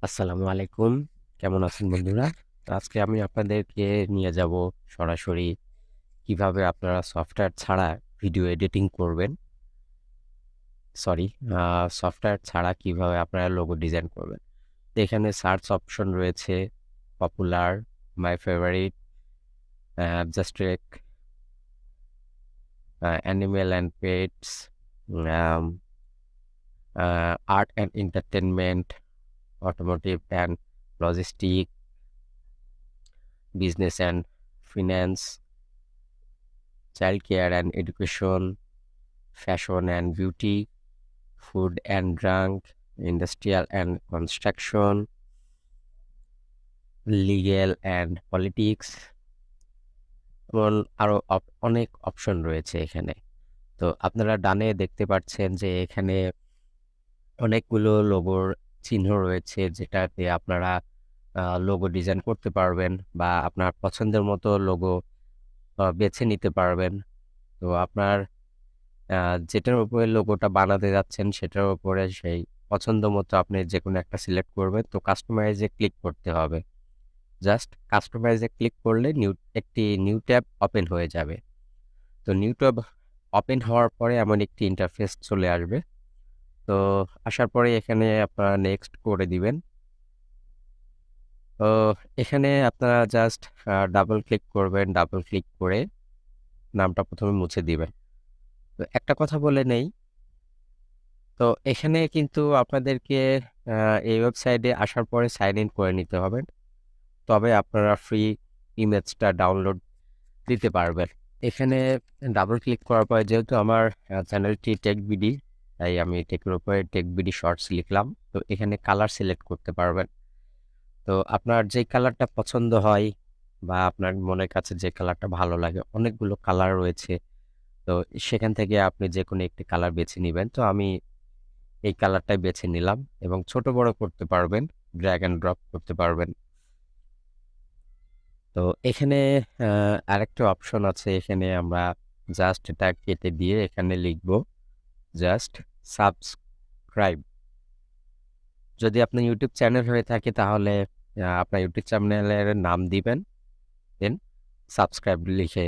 আসসালামু আলাইকুম। কেমন আছেন বন্ধুরা? আজকে আমি আপনাদেরকে নিয়ে যাব সরাসরি কিভাবে আপনারা সফটওয়্যার ছাড়া ভিডিও এডিটিং করবেন। সরি, আ সফটওয়্যার ছাড়া কিভাবে আপনারা লোগো ডিজাইন করবেন। তো এখানে সার্চ অপশন রয়েছে popular, my favourite, abstract, animal and pets, um art and entertainment, automotive and logistic, business and finance, child care and education, fashion and beauty, food and drink, industrial and construction, legal and politics, এবং আরো অনেক option রয়েছে এখানে। তো আপনারা ডানে দেখতে পাচ্ছেন যে এখানে অনেকগুলো লোগোর চিহ্ন রয়েছে যেটাতে আপনারা লোগো ডিজাইন করতে পারবেন বা আপনার পছন্দের মতো লোগো বেছে নিতে পারবেন। তো আপনার আ যেটার উপরে লোগোটা বানাতে যাচ্ছেন সেটার উপরে সেই পছন্দ মতো আপনি যেকোনো একটা সিলেক্ট করবেন। তো কাস্টমাইজ এ ক্লিক করতে হবে। জাস্ট কাস্টমাইজ এ ক্লিক করলে একটি নিউ ট্যাব ওপেন হয়ে যাবে। তো নিউ ট্যাব ওপেন হওয়ার পরে এমন একটি ইন্টারফেস চলে আসবে। তো আসার পরে এখানে আপনারা নেক্সট করে দিবেন। তো এখানে আপনারা জাস্ট ডাবল ক্লিক করবেন। ডাবল ক্লিক করে নামটা ১ম এ মুছে দিবেন। তো একটা কথা বলে নেই, তো এখানে কিন্তু আপনাদেরকে আ এই ওয়েবসাইটে আসার পরে সাইন ইন করে নিতে হবে। তবে আপনারা ফ্রি ইমেজটা ডাউনলোড দিতে পারবেন। এখানে ডাবল ক্লিক করার পরে যেহেতু আমার চ্যানেলটি টেকবিডি, তাই আমি টেকের উপরে টেকবিডি শর্টস লিখলাম। তো এখানে কালার সিলেক্ট করতে পারবেন। তো আপনার যে কালারটা পছন্দ হয় বা আপনার মনের কাছে যে কালারটা ভালো লাগে, অনেকগুলো কালার রয়েছে। তো সেখান থেকে আপনি যেকোনো একটি কালার বেছে নিবেন। তো আমি এই কালারটাই বেছে নিলাম এবং ছোট বড় করতে পারবেন, ড্র্যাগ অ্যান্ড ড্রপ করতে পারবেন। তো এখানে আ আরেকটা অপশন আছে। এখানে আমরা জাস্ট এটা কেটে দিয়ে এখানে লিখব জাস্ট সাবস্ক্রাইব। যদি আপনার ইউটিউব চ্যানেল হয়ে থাকে তাহলে আপনার ইউটিউব চ্যানেলের নাম দিবেন, দেন সাবস্ক্রাইব লিখে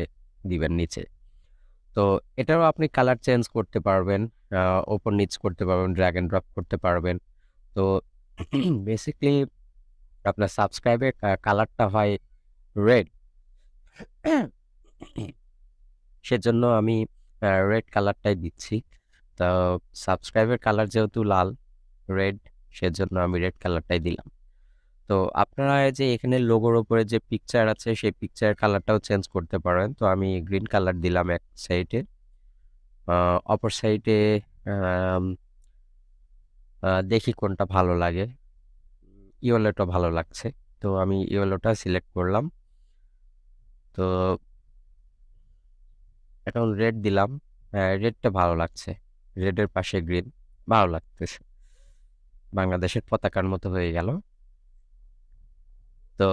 দিবেন নিচে। তো এটারও আপনি কালার চেঞ্জ করতে পারবেন, আ উপর নিচ করতে পারবেন, ড্র্যাগ অ্যান্ড ড্রপ করতে পারবেন। তো বেসিক্যালি আপনার সাবস্ক্রাইবের কালারটা হয় রেড। সেজন্য আমি রেড কালারটাই দিচ্ছি। তো সাবস্ক্রাইবের কালার যেহেতু লাল, রেড, সেজন্য আমি রেড কালারটাই দিলাম। তো আপনারা এই যে এখানে লোগোর উপরে যে পিকচার আছে সেই পিকচারের কালারটাও চেঞ্জ করতে পারেন। তো আমি গ্রিন কালার দিলাম এক সাইডে। অপর সাইডে আম দেখি কোনটা ভালো লাগে। ইয়েলোটা ভালো লাগছে। তো আমি ইয়েলোটা সিলেক্ট করলাম। তো এখন রেড দিলাম। হ্যাঁ, রেডটা ভালো লাগছে। রেডের পাশে গ্রিন ভালো লাগতেছে। বাংলাদেশের পতাকার মতো হয়ে গেল। তো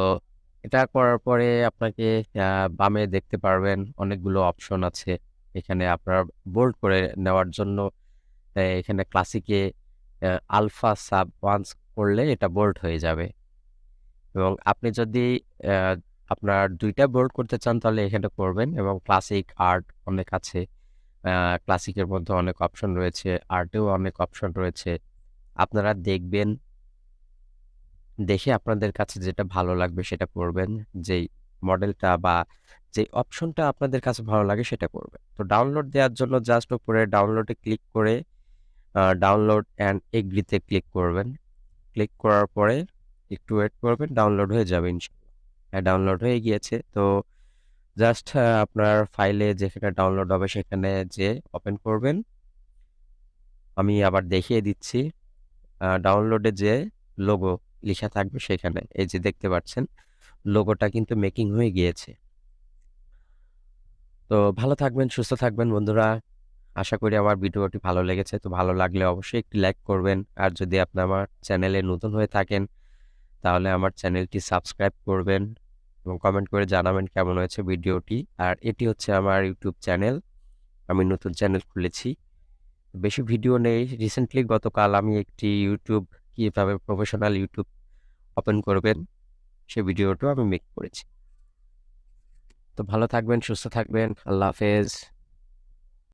এটা করার পরে আপনাকে আ বামে দেখতে পারবেন অনেকগুলো অপশন আছে। এখানে আপনার বোল্ড করে নেওয়ার জন্য এখানে ক্লাসিকে আলফা সাব ওয়ান্স করলে এটা বোল্ড হয়ে যাবে। এবং আপনি যদি অ্যা আপনার ২ টা বোল্ড করতে চান তাহলে এখানে করবেন এবং ক্লাসিক, আর্ট অনেক আছে। ক্লাসিকের মধ্যে অনেক অপশন রয়েছে, আর্টেও অনেক অপশন রয়েছে। আপনারা দেখবেন, দেখে আপনাদের কাছে যেটা ভালো লাগবে সেটা করবেন। যেই মডেলটা বা যেই অপশনটা আপনাদের কাছে ভালো লাগে সেটা করবেন। তো ডাউনলোড দেওয়ার জন্য জাস্ট উপরে ডাউনলোডে ক্লিক করে ডাউনলোড অ্যান্ড এগ্রি তে ক্লিক করবেন। ক্লিক করার পরে একটু ওয়েট করবেন, ডাউনলোড হয়ে যাবে ইনশাআল্লাহ। হ্যাঁ, ডাউনলোড হয়ে গিয়েছে। তো জাস্ট আপনার ফাইলে যেখানে ডাউনলোড হবে সেখানে যেয়ে ওপেন করবেন। আমি আবার দেখিয়ে দিচ্ছি। ডাউনলোডে যেয়ে লোগো লিখা থাকবে সেখানে। এই যে দেখতে পাচ্ছেন লোগোটা কিন্তু মেকিং হয়ে গিয়েছে। তো ভালো থাকবেন, সুস্থ থাকবেন বন্ধুরা। আশা করি আমার ভিডিওটি ভালো লেগেছে। তো ভালো লাগলে অবশ্যই একটি লাইক করবেন। আর যদি আপনি আমার চ্যানেলে নতুন হয়ে থাকেন তাহলে আমার চ্যানেলটি সাবস্ক্রাইব করবেন এবং কমেন্ট করে জানাবেন কেমন হয়েছে ভিডিওটি। আর এটি হচ্ছে আমার ইউটিউব চ্যানেল। আমি নতুন চ্যানেল খুলেছি। বেশি ভিডিও নেই। রিসেন্টলি গতকাল আমি একটি কিভাবে প্রফেশনাল ইউটিউব ওপেন করবেন, সেই ভিডিওটাও আমি মেক করেছি। তো ভালো থাকবেন, সুস্থ থাকবেন। আল্লাহ হাফেজ।